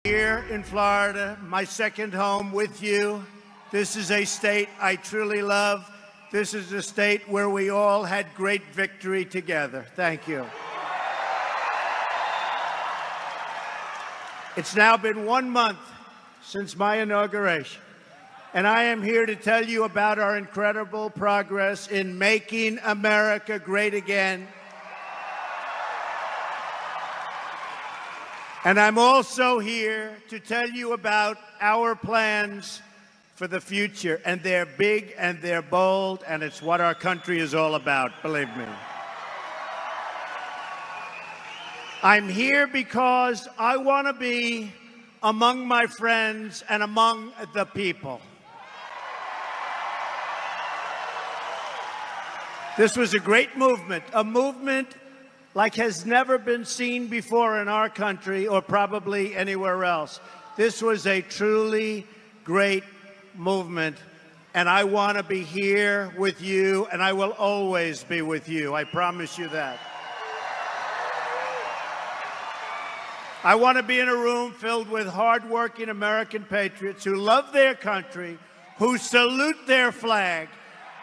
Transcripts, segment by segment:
Here in Florida, my second home with you. This is a state I truly love. This is a state where we all had great victory together. Thank you. It's now been 1 month since my inauguration, and I am here to tell you about our incredible progress in making America great again. And I'm also here to tell you about our plans for the future. And they're big and they're bold, and it's what our country is all about, believe me. I'm here because I want to be among my friends and among the people. This was a great movement, a movement like has never been seen before in our country or probably anywhere else. This was a truly great movement, and I want to be here with you, and I will always be with you. I promise you that. I want to be in a room filled with hardworking American patriots who love their country, who salute their flag,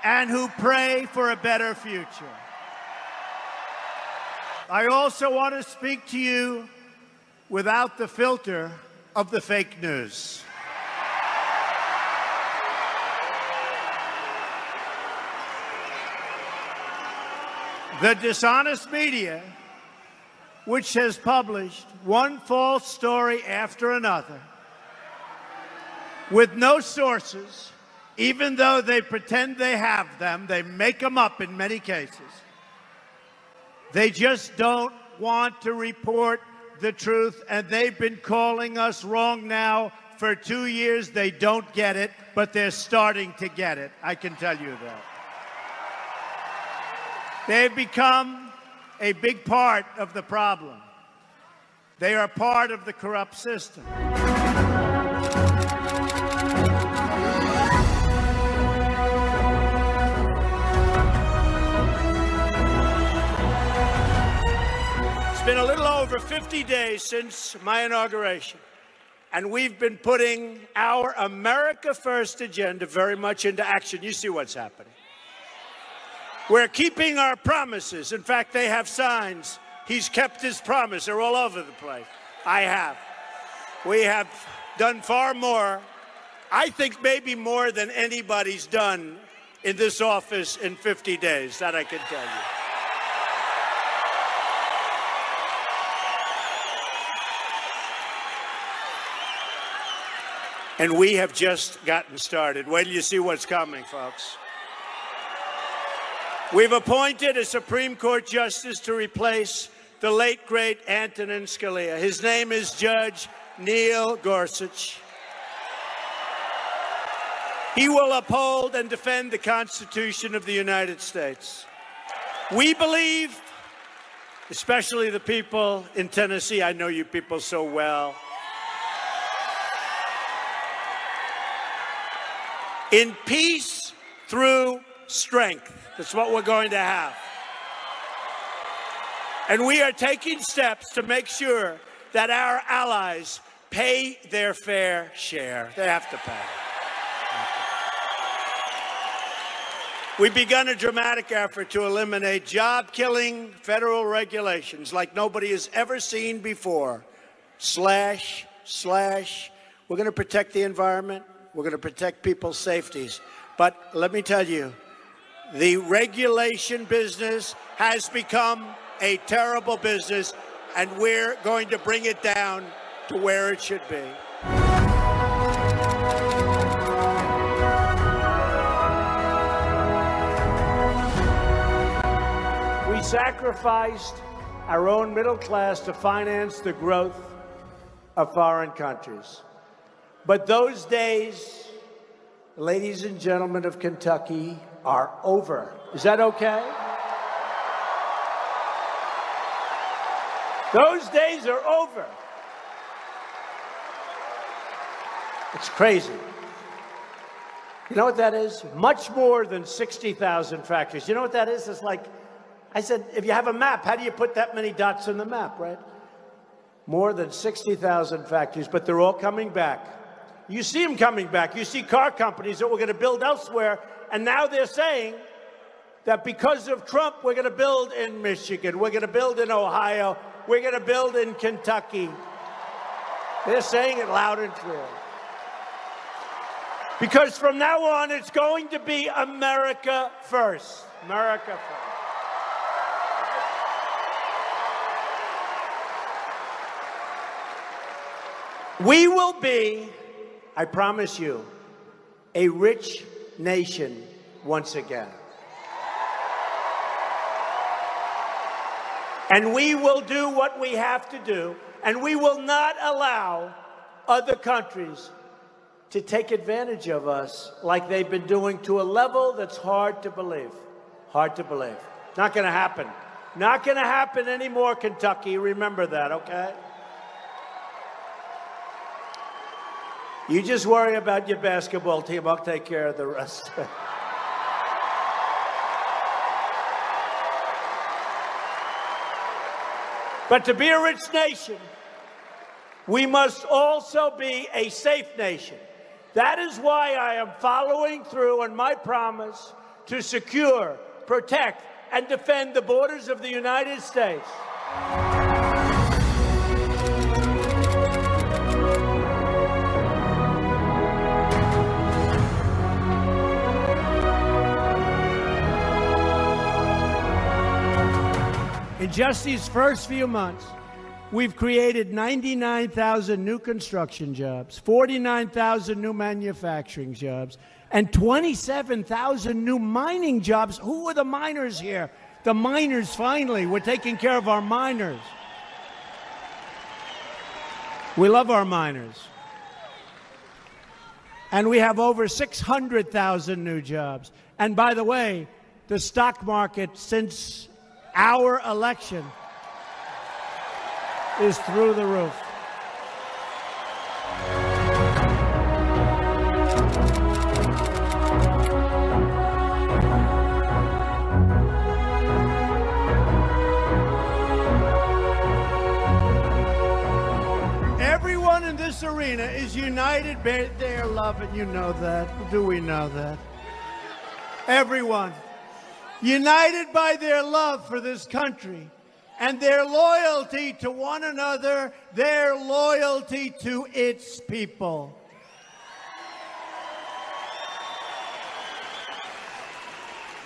and who pray for a better future. I also want to speak to you without the filter of the fake news. The dishonest media, which has published one false story after another, with no sources, even though they pretend they have them, they make them up in many cases. They just don't want to report the truth, and they've been calling us wrong now for 2 years. They don't get it, but they're starting to get it. I can tell you that. They've become a big part of the problem. They are part of the corrupt system. It's been a little over 50 days since my inauguration, and we've been putting our America First agenda very much into action. You see what's happening. We're keeping our promises. In fact, they have signs. He's kept his promise. They're all over the place. I have. We have done far more, I think maybe more than anybody's done in this office in 50 days, that I can tell you. And we have just gotten started. Wait till you see what's coming, folks. We've appointed a Supreme Court justice to replace the late, great Antonin Scalia. His name is Judge Neil Gorsuch. He will uphold and defend the Constitution of the United States. We believe, especially the people in Tennessee, I know you people so well, in peace through strength. That's what we're going to have. And we are taking steps to make sure that our allies pay their fair share. They have to pay. We've begun a dramatic effort to eliminate job-killing federal regulations like nobody has ever seen before. Slash. We're going to protect the environment. We're going to protect people's safeties. But let me tell you, the regulation business has become a terrible business, and we're going to bring it down to where it should be. We sacrificed our own middle class to finance the growth of foreign countries. But those days, ladies and gentlemen of Kentucky, are over. Is that okay? Those days are over. It's crazy. You know what that is? Much more than 60,000 factories. You know what that is? It's like, I said, if you have a map, how do you put that many dots on the map, right? More than 60,000 factories, but they're all coming back. You see them coming back. You see car companies that we're going to build elsewhere, and now they're saying that because of Trump, we're going to build in Michigan, we're going to build in Ohio, we're going to build in Kentucky. They're saying it loud and clear. Because from now on, it's going to be America first. America first. We will be, I promise you, a rich nation once again. And we will do what we have to do, and we will not allow other countries to take advantage of us like they've been doing to a level that's hard to believe. Hard to believe. Not going to happen. Not going to happen anymore, Kentucky. Remember that, okay? You just worry about your basketball team. I'll take care of the rest. But to be a rich nation, we must also be a safe nation. That is why I am following through on my promise to secure, protect, and defend the borders of the United States. In just these first few months, we've created 99,000 new construction jobs, 49,000 new manufacturing jobs, and 27,000 new mining jobs. Who are the miners here? The miners, finally. We're taking care of our miners. We love our miners. And we have over 600,000 new jobs. And by the way, the stock market since our election is through the roof. Everyone in this arena is united by their love, and you know that. Do we know that? Everyone. United by their love for this country and their loyalty to one another, their loyalty to its people.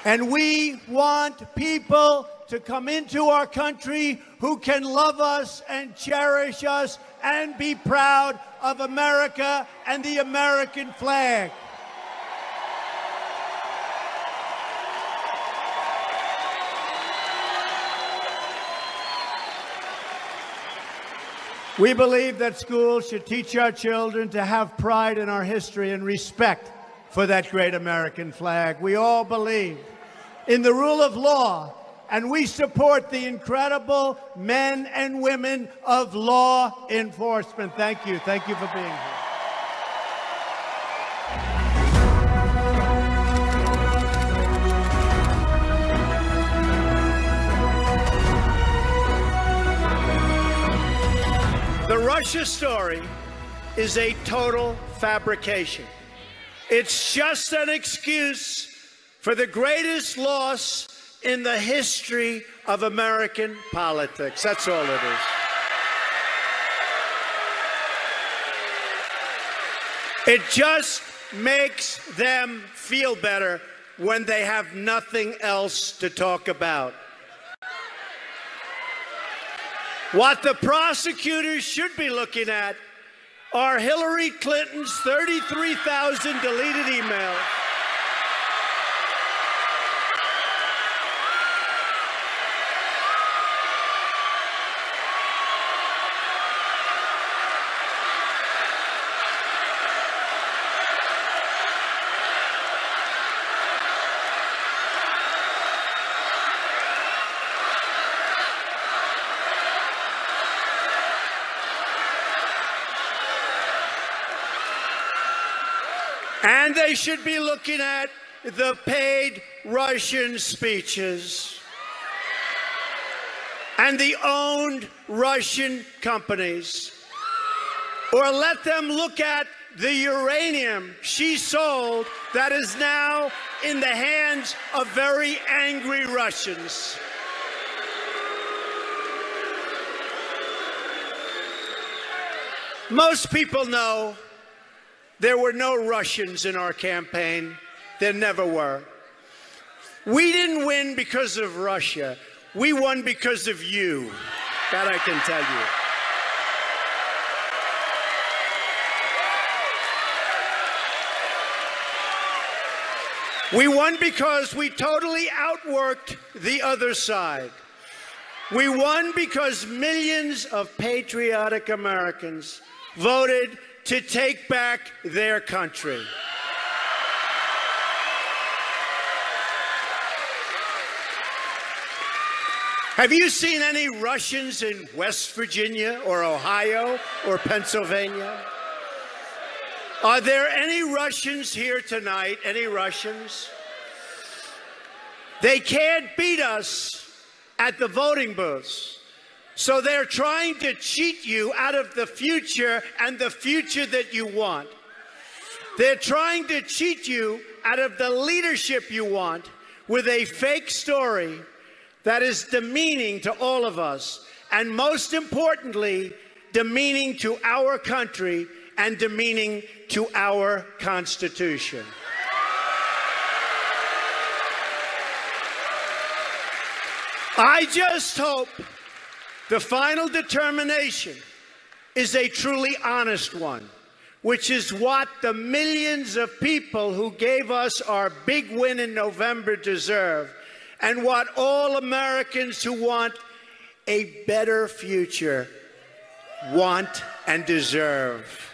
And we want people to come into our country who can love us and cherish us and be proud of America and the American flag. We believe that schools should teach our children to have pride in our history and respect for that great American flag. We all believe in the rule of law, and we support the incredible men and women of law enforcement. Thank you. Thank you for being here. The Russia story is a total fabrication. It's just an excuse for the greatest loss in the history of American politics. That's all it is. It just makes them feel better when they have nothing else to talk about. What the prosecutors should be looking at are Hillary Clinton's 33,000 deleted emails, and they should be looking at the paid Russian speeches. and the owned Russian companies, or let them look at the uranium she sold that is now in the hands of very angry Russians. Most people know there were no Russians in our campaign. There never were. We didn't win because of Russia. We won because of you. That I can tell you. We won because we totally outworked the other side. We won because millions of patriotic Americans voted to take back their country. Have you seen any Russians in West Virginia or Ohio or Pennsylvania? Are there any Russians here tonight? Any Russians? They can't beat us at the voting booths. So they're trying to cheat you out of the future and the future that you want. They're trying to cheat you out of the leadership you want with a fake story that is demeaning to all of us, and most importantly, demeaning to our country and demeaning to our Constitution. I just hope the final determination is a truly honest one, which is what the millions of people who gave us our big win in November deserve, and what all Americans who want a better future want and deserve.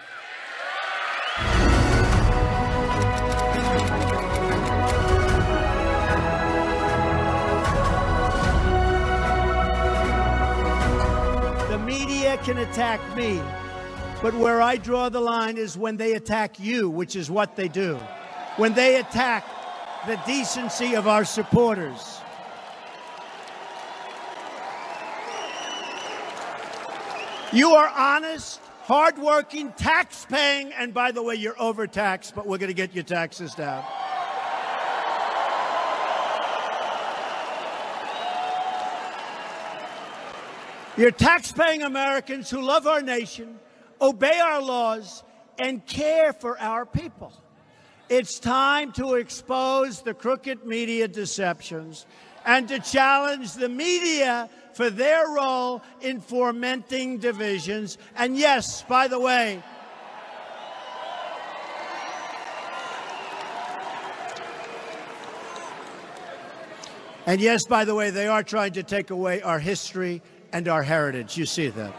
The media can attack me, but where I draw the line is when they attack you, which is what they do. When they attack the decency of our supporters. You are honest, hardworking, tax-paying, and by the way, you're overtaxed, but we're going to get your taxes down. You're tax-paying Americans who love our nation, obey our laws, and care for our people. It's time to expose the crooked media deceptions and to challenge the media for their role in fomenting divisions. And yes, by the way, they are trying to take away our history and our heritage. You see that.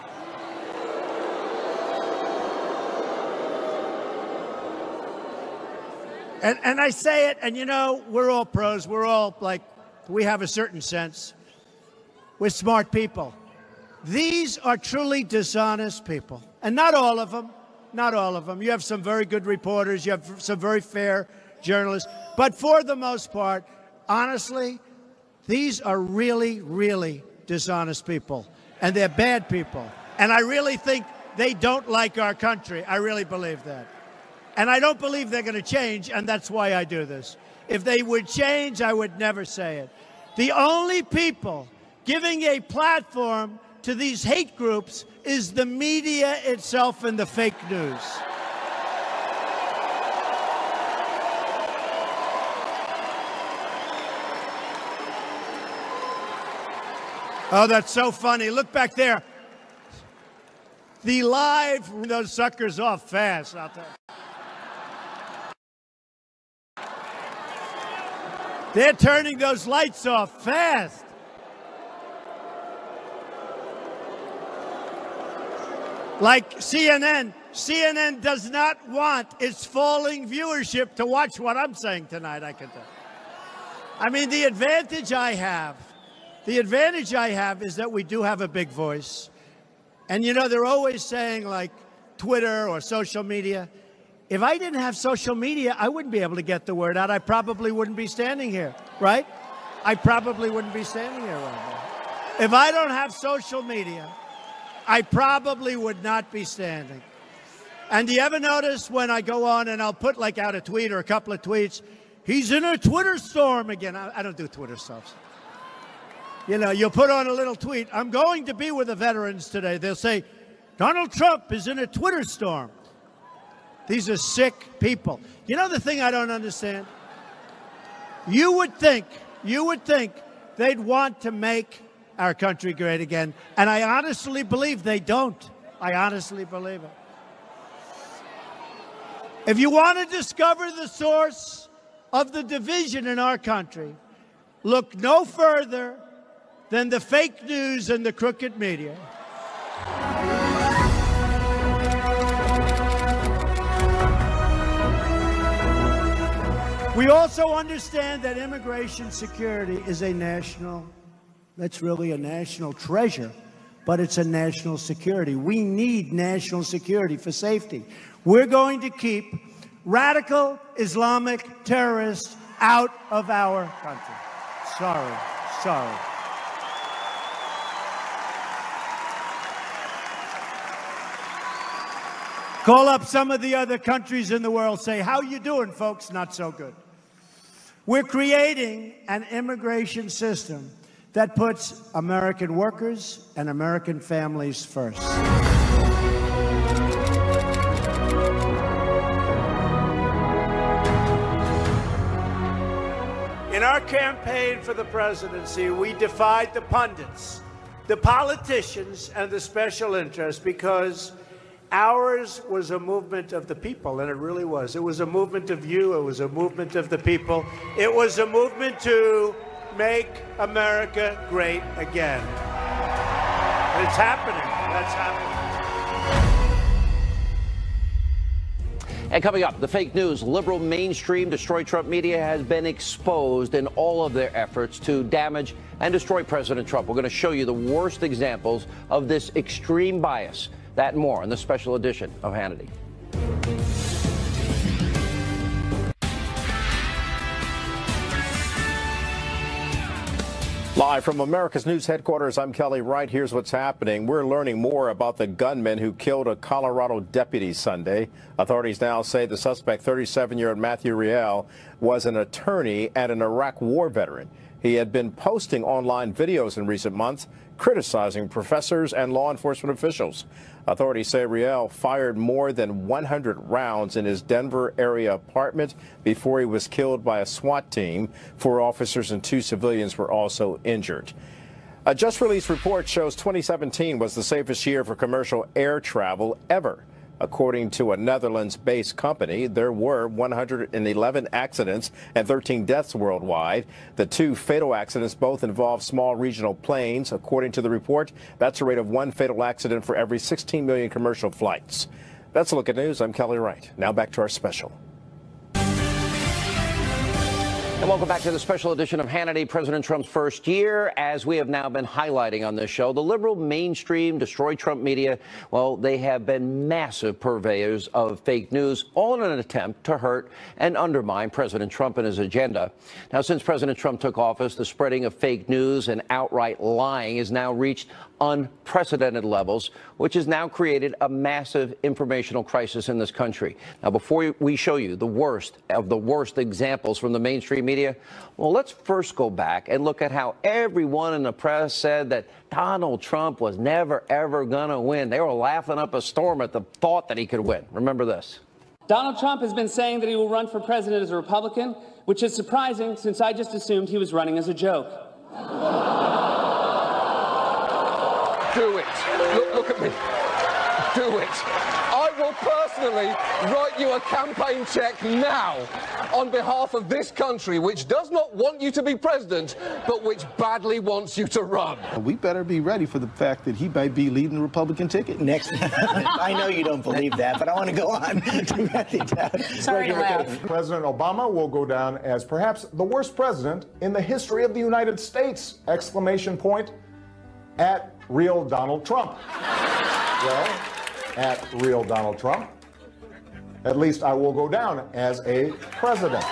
And I say it, and you know, we're all pros. We're all like, we have a certain sense. We're smart people. These are truly dishonest people. And not all of them. Not all of them. You have some very good reporters. You have some very fair journalists. But for the most part, honestly, these are really, really dishonest people. And they're bad people. And I really think they don't like our country. I really believe that. And I don't believe they're going to change, and that's why I do this. If they would change, I would never say it. The only people giving a platform to these hate groups is the media itself and the fake news. Oh, that's so funny. Look back there. The live, those suckers off fast out there. They're turning those lights off fast. Like CNN. CNN does not want its falling viewership to watch what I'm saying tonight, I can tell. I mean, the advantage I have is that we do have a big voice. And, you know, they're always saying, like, Twitter or social media. If I didn't have social media, I wouldn't be able to get the word out. I probably wouldn't be standing here, right? I probably wouldn't be standing here right now. If I don't have social media, I probably would not be standing. And do you ever notice when I go on and I'll put like out a tweet or a couple of tweets, he's in a Twitter storm again. I don't do Twitter stuff. You know, you'll put on a little tweet, I'm going to be with the veterans today. They'll say, Donald Trump is in a Twitter storm. These are sick people. You know the thing I don't understand? You would think they'd want to make our country great again. And I honestly believe they don't. I honestly believe it. If you want to discover the source of the division in our country, look no further than the fake news and the crooked media. We also understand that immigration security is that's really a national treasure, but it's a national security. We need national security for safety. We're going to keep radical Islamic terrorists out of our country. Sorry. Call up some of the other countries in the world, say, how you doing, folks? Not so good. We're creating an immigration system that puts American workers and American families first. In our campaign for the presidency, we defied the pundits, the politicians, and the special interests because ours was a movement of the people, and it really was. It was a movement of you. It was a movement of the people. It was a movement to make America great again. And it's happening. That's happening. And coming up, the fake news, liberal mainstream destroy Trump media has been exposed in all of their efforts to damage and destroy President Trump. We're going to show you the worst examples of this extreme bias. That and more in the special edition of Hannity. Live from America's News headquarters, I'm Kelly Wright. Here's what's happening. We're learning more about the gunman who killed a Colorado deputy Sunday. Authorities now say the suspect, 37-year-old Matthew Riel, was an attorney and an Iraq war veteran. He had been posting online videos in recent months criticizing professors and law enforcement officials. Authorities say Riel fired more than 100 rounds in his Denver area apartment before he was killed by a SWAT team. 4 officers and 2 civilians were also injured. A just-released report shows 2017 was the safest year for commercial air travel ever. According to a Netherlands-based company, there were 111 accidents and 13 deaths worldwide. The 2 fatal accidents both involved small regional planes. According to the report, that's a rate of 1 fatal accident for every 16 million commercial flights. That's a look at news. I'm Kelly Wright. Now back to our special. And welcome back to the special edition of Hannity, President Trump's first year. As we have now been highlighting on this show, the liberal mainstream destroy Trump media, well, they have been massive purveyors of fake news, all in an attempt to hurt and undermine President Trump and his agenda. Now, since President Trump took office, the spreading of fake news and outright lying has now reached unprecedented levels, which has now created a massive informational crisis in this country. Now, before we show you the worst of the worst examples from the mainstream media, well, let's first go back and look at how everyone in the press said that Donald Trump was never, ever going to win. They were laughing up a storm at the thought that he could win. Remember this. Donald Trump has been saying that he will run for president as a Republican, which is surprising since I just assumed he was running as a joke. Do it. Look at me. Do it. I will personally write you a campaign check now on behalf of this country, which does not want you to be president, but which badly wants you to run. We better be ready for the fact that he might be leading the Republican ticket next. I know you don't believe that, but I want to go on to Sorry to laugh. President Obama will go down as perhaps the worst president in the history of the United States! Exclamation point at real Donald Trump. Well, at real Donald Trump, at least I will go down as a president.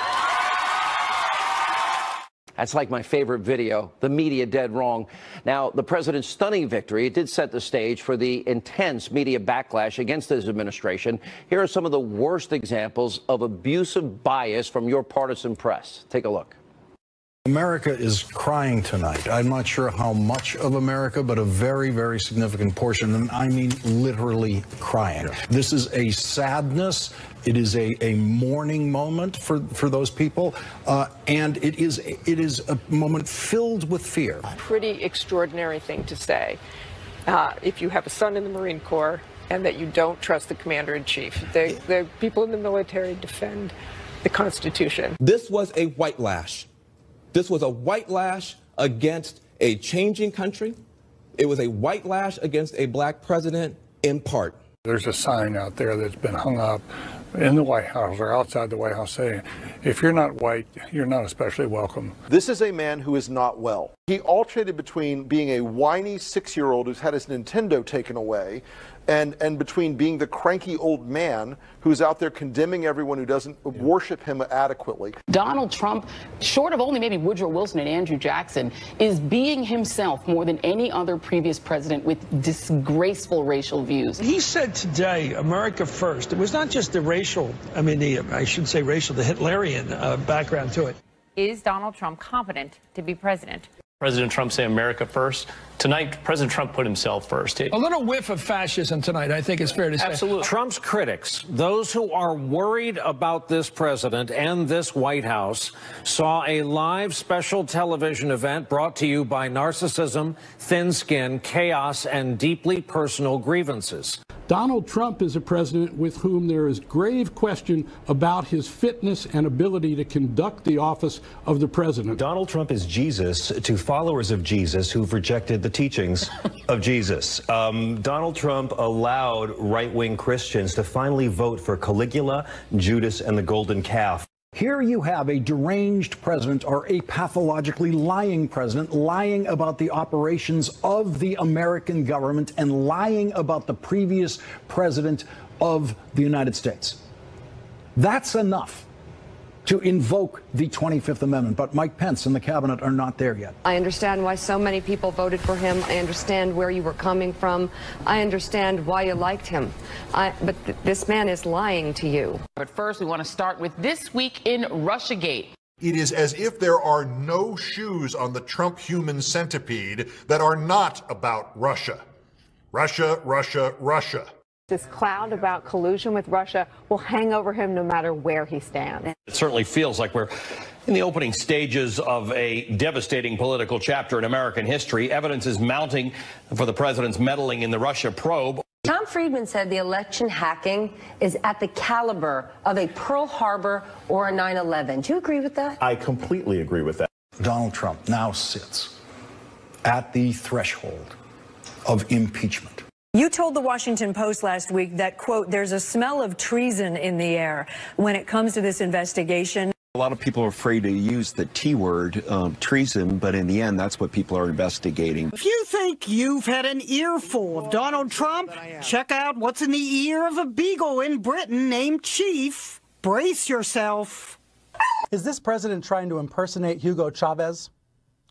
That's like my favorite video, the media dead wrong. Now, the president's stunning victory, it did set the stage for the intense media backlash against his administration. Here are some of the worst examples of abusive bias from your partisan press. Take a look. America is crying tonight. I'm not sure how much of America, but a very, very significant portion, and I mean literally crying. Yeah. This is a sadness. It is a mourning moment for those people, and it is a moment filled with fear. Pretty extraordinary thing to say if you have a son in the Marine Corps and that you don't trust the commander-in-chief. The people in the military defend the Constitution. This was a white lash. This was a white lash against a changing country. It was a white lash against a black president in part. There's a sign out there that's been hung up in the White House or outside the White House saying, if you're not white, you're not especially welcome. This is a man who is not well. He alternated between being a whiny 6-year-old who's had his Nintendo taken away and between being the cranky old man who's out there condemning everyone who doesn't worship him adequately. Donald Trump, short of only maybe Woodrow Wilson and Andrew Jackson, is being himself more than any other previous president with disgraceful racial views. He said today, America first. It was not just the racial, I should say racial, the Hitlerian background to it. Is Donald Trump competent to be president? President Trump say America first. Tonight, President Trump put himself first. A little whiff of fascism tonight, I think it's fair to say. Absolutely. Trump's critics, those who are worried about this president and this White House, saw a live special television event brought to you by narcissism, thin skin, chaos, and deeply personal grievances. Donald Trump is a president with whom there is grave question about his fitness and ability to conduct the office of the president. Donald Trump is Jesus to followers of Jesus who've rejected the teachings of Jesus. Donald Trump allowed right-wing Christians to finally vote for Caligula, Judas, and the golden calf. Here you have a deranged president or a pathologically lying president lying about the operations of the American government and lying about the previous president of the United States. That's enough to invoke the 25th Amendment, but Mike Pence and the cabinet are not there yet. I understand why so many people voted for him. I understand where you were coming from. I understand why you liked him. But this man is lying to you. But first, we want to start with This Week in Russiagate. It is as if there are no shoes on the Trump human centipede that are not about Russia. Russia, Russia, Russia. This cloud about collusion with Russia will hang over him no matter where he stands. It certainly feels like we're in the opening stages of a devastating political chapter in American history. Evidence is mounting for the president's meddling in the Russia probe. Tom Friedman said the election hacking is at the caliber of a Pearl Harbor or a 9/11. Do you agree with that? I completely agree with that. Donald Trump now sits at the threshold of impeachment. You told the Washington Post last week that, quote, there's a smell of treason in the air when it comes to this investigation. A lot of people are afraid to use the T word, treason, but in the end, that's what people are investigating. If you think you've had an earful of Donald Trump, check out what's in the ear of a beagle in Britain named Chief. Brace yourself. Is this president trying to impersonate Hugo Chavez,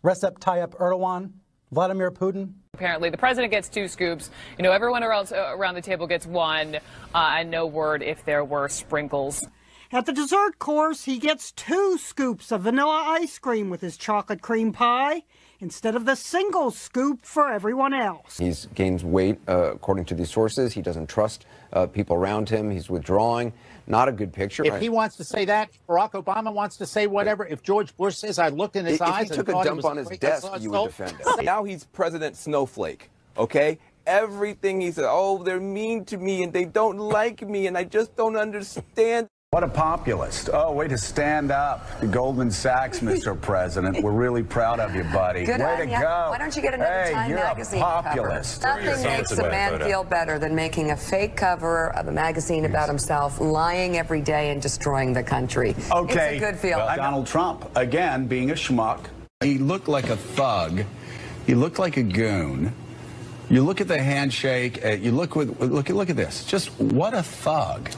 Recep Tayyip Erdogan, Vladimir Putin? Apparently, the president gets 2 scoops. You know, everyone else around the table gets 1, and no word if there were sprinkles. At the dessert course, he gets 2 scoops of vanilla ice cream with his chocolate cream pie instead of the single scoop for everyone else. He's gained weight, according to these sources. He doesn't trust people around him. He's withdrawing. Not a good picture. If he wants to say that, Barack Obama wants to say whatever. If George Bush says, I looked in his eyes and thought he was a dump on his desk, you would defend it. Now he's President Snowflake, okay? Everything he said, oh, they're mean to me and they don't like me and I just don't understand. What a populist. Oh, way to stand up to Goldman Sachs, Mr. President. We're really proud of you, buddy. Good way to go. Why don't you get another Time magazine populist. cover? Nothing makes a man feel better than making a fake cover of a magazine about himself, lying every day and destroying the country. Okay. It's a good feeling. Well, Donald Trump, again, being a schmuck. He looked like a thug. He looked like a goon. You look at the handshake. You look at this. Just what a thug!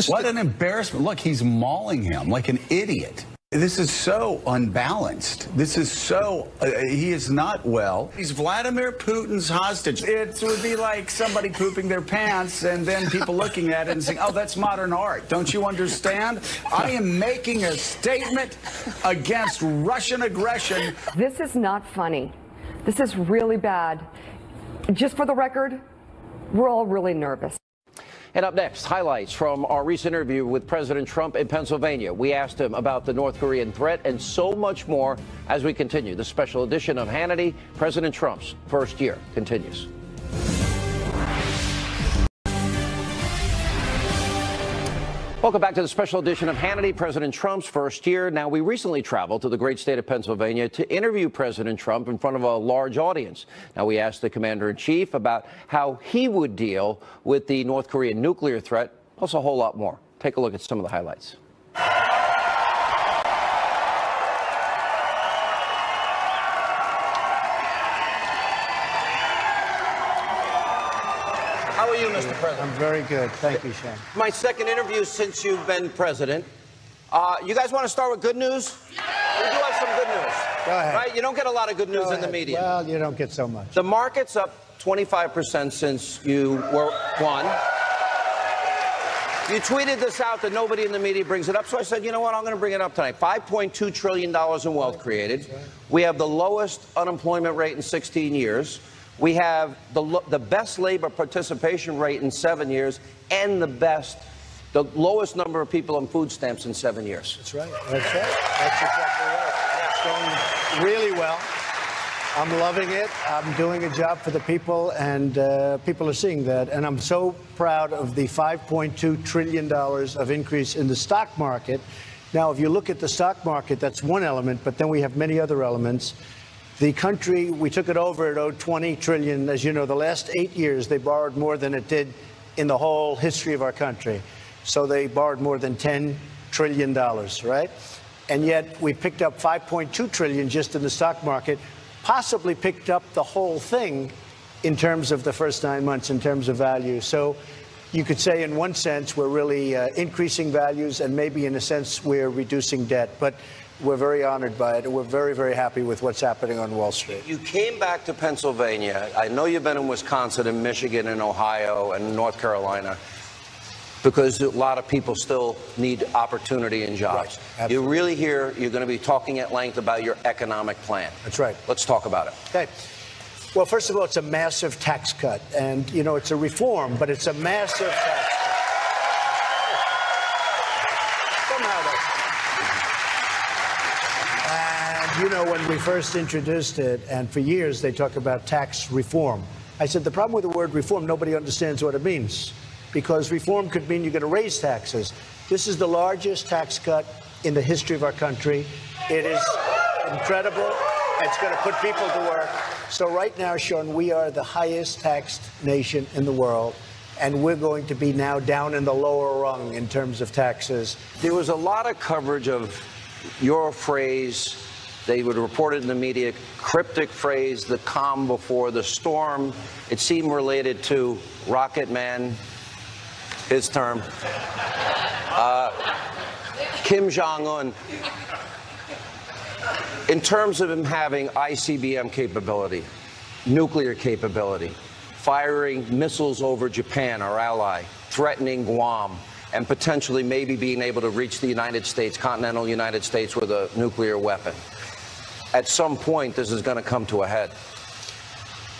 What an embarrassment! Look, he's mauling him like an idiot. This is so unbalanced. This is so, he is not well. He's Vladimir Putin's hostage. It would be like somebody pooping their pants and then people looking at it and saying, oh, that's modern art. Don't you understand? I am making a statement against Russian aggression. This is not funny. This is really bad. Just for the record, we're all really nervous. And up next, highlights from our recent interview with President Trump in Pennsylvania. We asked him about the North Korean threat and so much more as we continue. The special edition of Hannity, President Trump's first year, continues. Welcome back to the special edition of Hannity, President Trump's first year. Now, we recently traveled to the great state of Pennsylvania to interview President Trump in front of a large audience. Now, we asked the commander-in-chief about how he would deal with the North Korean nuclear threat, plus a whole lot more. Take a look at some of the highlights. How are you, Mr. President? I'm very good. Thank you, Shane. My second interview since you've been president. You guys want to start with good news? We do have some good news. Go ahead. Right? You don't get a lot of good news in the media. Well, you don't get so much. The market's up 25% since you won. You tweeted this out that nobody in the media brings it up, so I said, you know what, I'm going to bring it up tonight. $5.2 trillion in wealth created. We have the lowest unemployment rate in 16 years. We have the best labor participation rate in 7 years and the lowest number of people on food stamps in 7 years. That's right. That's right. That's exactly right. It's going really well. I'm loving it. I'm doing a job for the people, and people are seeing that. And I'm so proud of the $5.2 trillion of increase in the stock market. Now, if you look at the stock market, that's one element, but then we have many other elements. The country, we took it over, it owed $20 trillion. As you know, the last 8 years, they borrowed more than it did in the whole history of our country. So they borrowed more than $10 trillion, right? And yet we picked up $5.2 trillion just in the stock market, possibly picked up the whole thing in terms of the first 9 months, in terms of value. So you could say in one sense, we're really increasing values, and maybe in a sense, we're reducing debt. But we're very honored by it, and we're very, very happy with what's happening on Wall Street. You came back to Pennsylvania. I know you've been in Wisconsin and Michigan and Ohio and North Carolina because a lot of people still need opportunity and jobs. Right. You're really here. You're going to be talking at length about your economic plan. That's right. Let's talk about it. Okay. Well, first of all, it's a massive tax cut. And, you know, it's a reform, but it's a massive tax cut. You know, when we first introduced it, and for years they talk about tax reform, I said the problem with the word reform, nobody understands what it means. Because reform could mean you're going to raise taxes. This is the largest tax cut in the history of our country. It is incredible. It's going to put people to work. So right now, Sean, we are the highest taxed nation in the world. And we're going to be now down in the lower rung in terms of taxes. There was a lot of coverage of your phrase. They would report it in the media, cryptic phrase, the calm before the storm. It seemed related to Rocket Man, his term. Kim Jong-un. In terms of him having ICBM capability, nuclear capability, firing missiles over Japan, our ally, threatening Guam, and potentially maybe being able to reach the United States, continental United States, with a nuclear weapon. At some point, this is going to come to a head.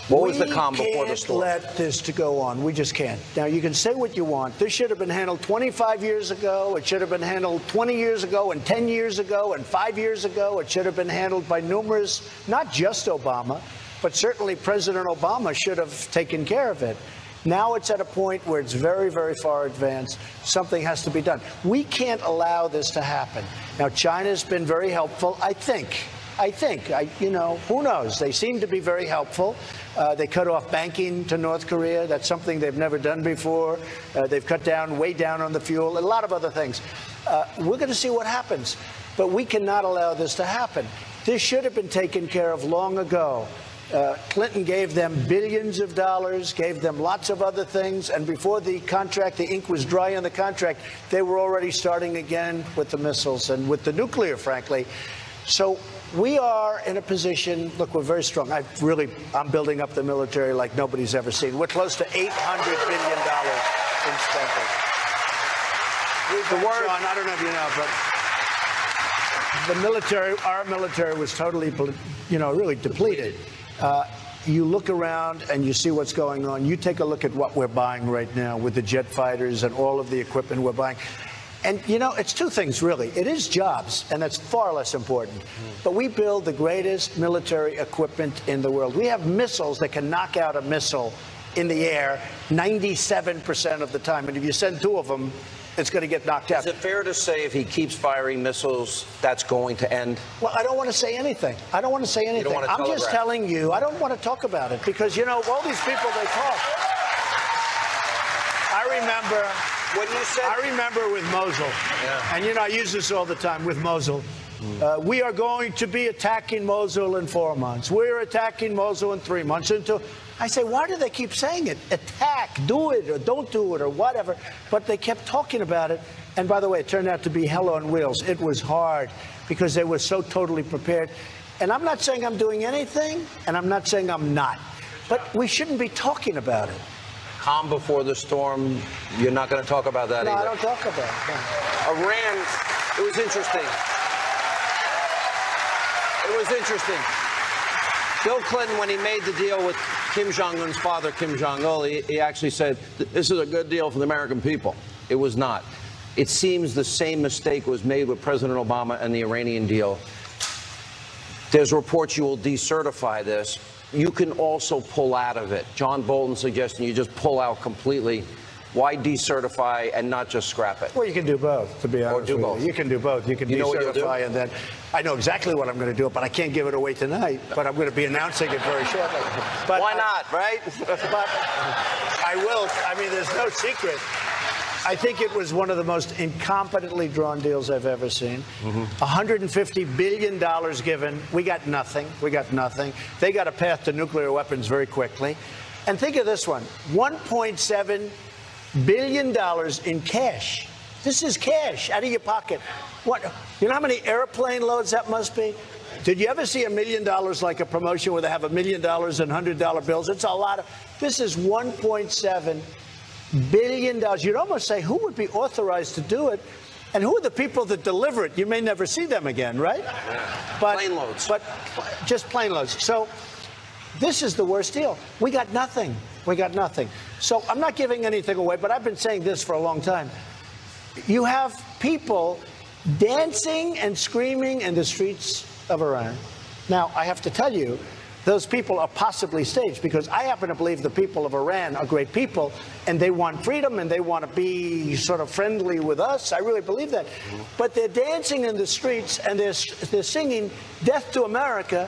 What was the calm before the storm? We can't let this to go on. We just can't. Now, you can say what you want. This should have been handled 25 years ago. It should have been handled 20 years ago and 10 years ago and 5 years ago. It should have been handled by numerous, not just Obama, but certainly President Obama should have taken care of it. Now it's at a point where it's very, very far advanced. Something has to be done. We can't allow this to happen. Now, China's been very helpful, I think, you know, who knows? They seem to be very helpful. They cut off banking to North Korea. That's something they've never done before. They've cut down, way down on the fuel, a lot of other things. We're going to see what happens. But we cannot allow this to happen. This should have been taken care of long ago. Clinton gave them billions of dollars, gave them lots of other things, and before the contract, the ink was dry on the contract, they were already starting again with the missiles and with the nuclear, frankly. So we are in a position, look, we're very strong. I'm building up the military like nobody's ever seen. We're close to $800 billion in spending. Sean, I don't know if you know, but the military, our military was totally, really depleted. You look around and you see what's going on. You take a look at what we're buying right now with the jet fighters and all of the equipment we're buying. And, it's two things, really. It is jobs, and that's far less important. But we build the greatest military equipment in the world. We have missiles that can knock out a missile in the air 97% of the time. And if you send two of them, it's going to get knocked out. Is it fair to say if he keeps firing missiles, that's going to end? Well, I don't want to say anything. I don't want to say anything. You don't want to I'm just telling you, I don't want to talk about it because, all these people, they talk. I remember with Mosul, and I use this all the time with Mosul. We are going to be attacking Mosul in 4 months. We're attacking Mosul in 3 months. I say, why do they keep saying it? Attack, do it, or don't do it, or whatever. But they kept talking about it. And by the way, it turned out to be hell on wheels. It was hard because they were so totally prepared. And I'm not saying I'm doing anything, and I'm not saying I'm not. But we shouldn't be talking about it. Calm before the storm. You're not going to talk about that either. No, I don't talk about it. No. Iran, it was interesting. It was interesting. Bill Clinton, when he made the deal with Kim Jong-un's father, Kim Jong-il, he actually said, this is a good deal for the American people. It was not. It seems the same mistake was made with President Obama and the Iranian deal. There's reports you will decertify this. You can also pull out of it. John Bolton suggesting you just pull out completely. Why decertify and not just scrap it? Well, you can do both, to be honest with you. You can do both. You can decertify and then I know exactly what I'm going to do, but I can't give it away tonight. But I'm going to be announcing it very shortly. But why not, right? But I will. I mean, there's no secret. I think it was one of the most incompetently drawn deals I've ever seen. $150 billion given. We got nothing. We got nothing. They got a path to nuclear weapons very quickly. And think of this one, $1.7 billion in cash. This is cash out of your pocket. What? You know how many airplane loads that must be? Did you ever see $1 million like a promotion where they have $1 million in $100 bills? It's a lot of. This is $1.7 billion. You'd almost say, who would be authorized to do it? And who are the people that deliver it? You may never see them again, right? But, plane loads. But just plane loads. So this is the worst deal. We got nothing. We got nothing. So I'm not giving anything away, but I've been saying this for a long time. You have people dancing and screaming in the streets of Iran. Now, I have to tell you, those people are possibly staged because I happen to believe the people of Iran are great people and they want freedom and they want to be sort of friendly with us. I really believe that. But they're dancing in the streets and they're singing Death to America,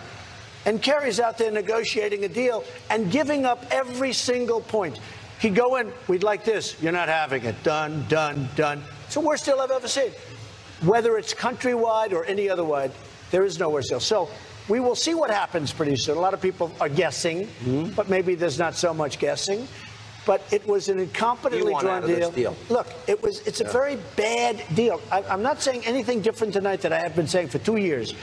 and Kerry's out there negotiating a deal and giving up every single point. He'd go in, we'd like this, you're not having it, done, done, done. It's the worst deal I've ever seen. Whether it's countrywide or any other wide, there is no worse deal. So we will see what happens pretty soon. A lot of people are guessing, but maybe there's not so much guessing. But it was an incompetently drawn deal. Look, it's a very bad deal. I'm not saying anything different tonight that I have been saying for 2 years.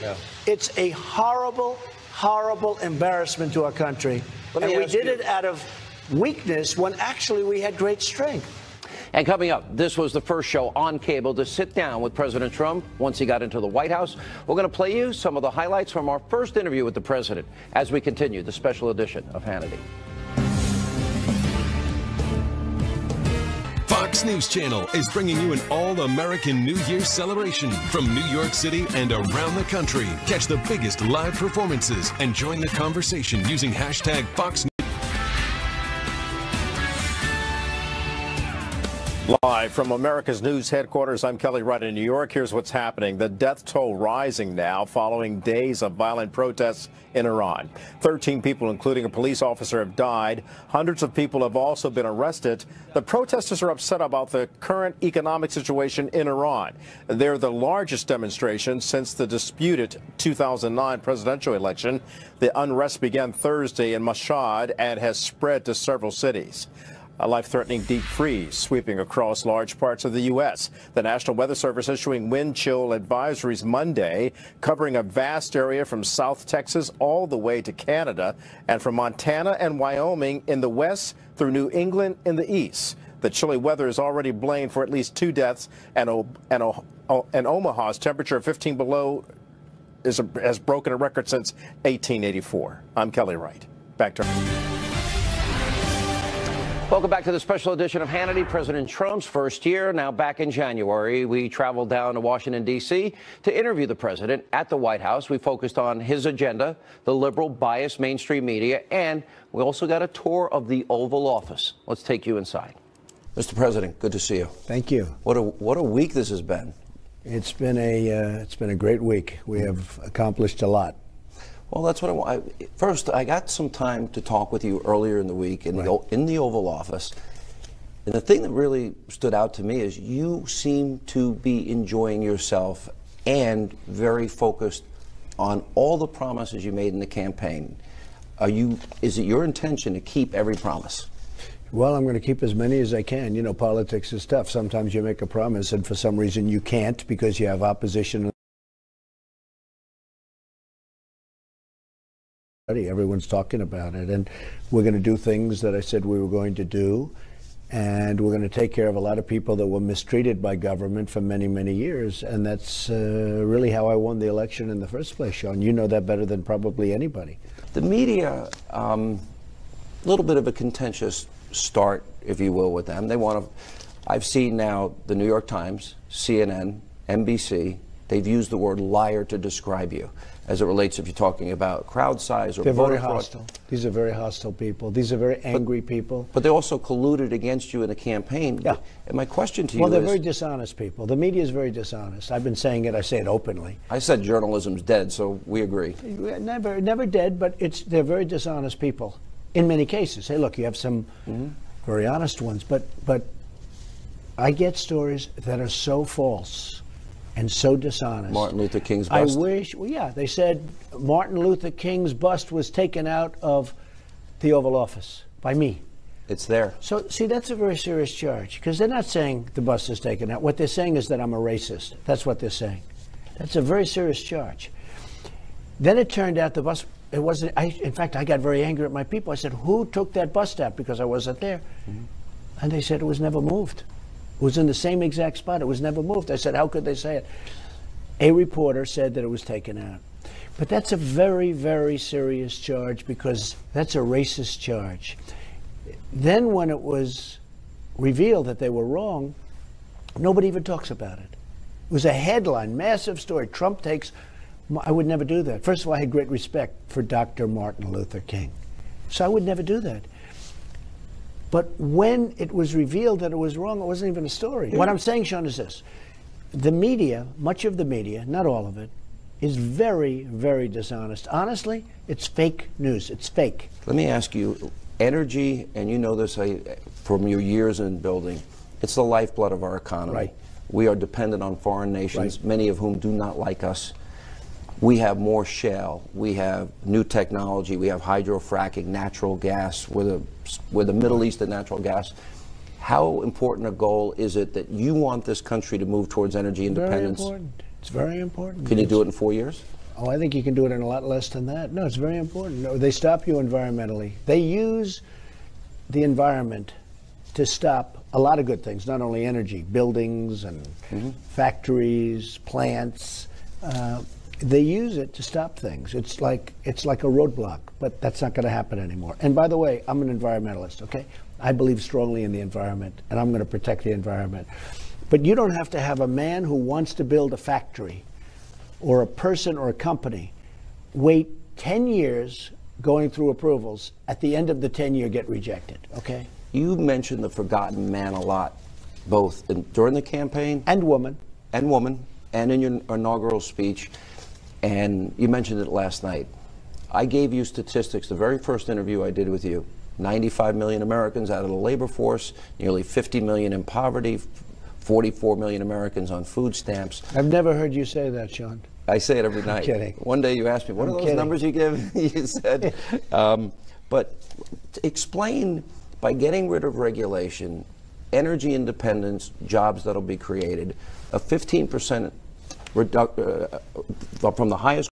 It's a horrible, horrible embarrassment to our country. And we did it out of weakness when actually we had great strength. And coming up, this was the first show on cable to sit down with President Trump once he got into the White House. We're going to play you some of the highlights from our first interview with the president as we continue the special edition of Hannity. Fox News Channel is bringing you an all-American New Year's celebration from New York City and around the country. Catch the biggest live performances and join the conversation using hashtag Fox News. Live from America's News headquarters, I'm Kelly Wright in New York. Here's what's happening. The death toll rising now following days of violent protests in Iran. 13 people, including a police officer, have died. Hundreds of people have also been arrested. The protesters are upset about the current economic situation in Iran. They're the largest demonstration since the disputed 2009 presidential election. The unrest began Thursday in Mashhad and has spread to several cities. A life-threatening deep freeze sweeping across large parts of the U.S. The National Weather Service issuing wind chill advisories Monday, covering a vast area from South Texas all the way to Canada, and from Montana and Wyoming in the west through New England in the east. The chilly weather is already blamed for at least 2 deaths, and Omaha's temperature of 15 below has broken a record since 1884. I'm Kelly Wright. Back to Welcome back to the special edition of Hannity. President Trump's first year. Now back in January, we traveled down to Washington, D.C. to interview the president at the White House. We focused on his agenda, the liberal, biased mainstream media, and we also got a tour of the Oval Office. Let's take you inside. Mr. President, good to see you. Thank you. What a week this has been. It's been a great week. We have accomplished a lot. Well, that's what I want. First, I got some time to talk with you earlier in the week in the Oval Office. And the thing that really stood out to me is you seem to be enjoying yourself and very focused on all the promises you made in the campaign. Is it your intention to keep every promise? Well, I'm going to keep as many as I can. You know, politics is tough. Sometimes you make a promise and for some reason you can't because you have opposition. Everyone's talking about it, and we're going to do things that I said we were going to do, and we're going to take care of a lot of people that were mistreated by government for many, many years, and that's really how I won the election in the first place, Sean. You know that better than probably anybody. The media, a little bit of a contentious start, if you will, with them. They want to. I've seen now the New York Times, CNN, NBC. They've used the word liar to describe you, as it relates if you're talking about crowd size or they're voter very fraud. hostile. These are very hostile people. These are very angry people. But they also colluded against you in the campaign. Yeah. And my question to you well, they're is... very dishonest people. The media is very dishonest. I've been saying it. I say it openly. I said journalism's dead, so we agree. Never dead, but they're very dishonest people in many cases. Hey, look, you have some very honest ones, but I get stories that are so false and so dishonest. Martin Luther King's bust? I wish, well, yeah, they said Martin Luther King's bust was taken out of the Oval Office by me. It's there. So, see, that's a very serious charge, because they're not saying the bust is taken out. What they're saying is that I'm a racist. That's what they're saying. That's a very serious charge. Then it turned out the bust, it wasn't, in fact, I got very angry at my people. I said, who took that bust out? Because I wasn't there. And they said it was never moved. It was in the same exact spot. It was never moved. I said, how could they say it? A reporter said that it was taken out. But that's a very, very serious charge, because that's a racist charge. Then when it was revealed that they were wrong, nobody even talks about it. It was a headline, massive story. Trump takes, I would never do that. First of all, I had great respect for Dr. Martin Luther King. So I would never do that. But when it was revealed that it was wrong, it wasn't even a story. What I'm saying, Sean, is this. The media, much of the media, not all of it, is very, very dishonest. Honestly, it's fake news. It's fake. Let me ask you, energy, and you know this from your years in building, it's the lifeblood of our economy. Right. We are dependent on foreign nations, Right. many of whom do not like us. We have more shale. We have new technology. We have hydrofracking, natural gas. We're the Middle East of natural gas. How important a goal is it that you want this country to move towards energy independence? Very important. It's very important. Can you do it in 4 years? Oh, I think you can do it in a lot less than that. No, it's very important. No, they stop you environmentally. They use the environment to stop a lot of good things, not only energy, buildings and factories, plants. They use it to stop things. It's like a roadblock, but that's not going to happen anymore. And by the way, I'm an environmentalist, okay? I believe strongly in the environment, and I'm going to protect the environment. But you don't have to have a man who wants to build a factory or a person or a company wait 10 years going through approvals. At the end of the 10-year, get rejected, okay? You mentioned the forgotten man a lot. both during the campaign and woman, and in your inaugural speech. And you mentioned it last night. I gave you statistics, the very first interview I did with you. 95 million Americans out of the labor force, nearly 50 million in poverty, 44 million Americans on food stamps. I've never heard you say that, Sean. I say it every night. I'm kidding. One day you asked me, what are those numbers you give? You said, but explain, by getting rid of regulation, energy independence, jobs that'll be created, a 15% from the highest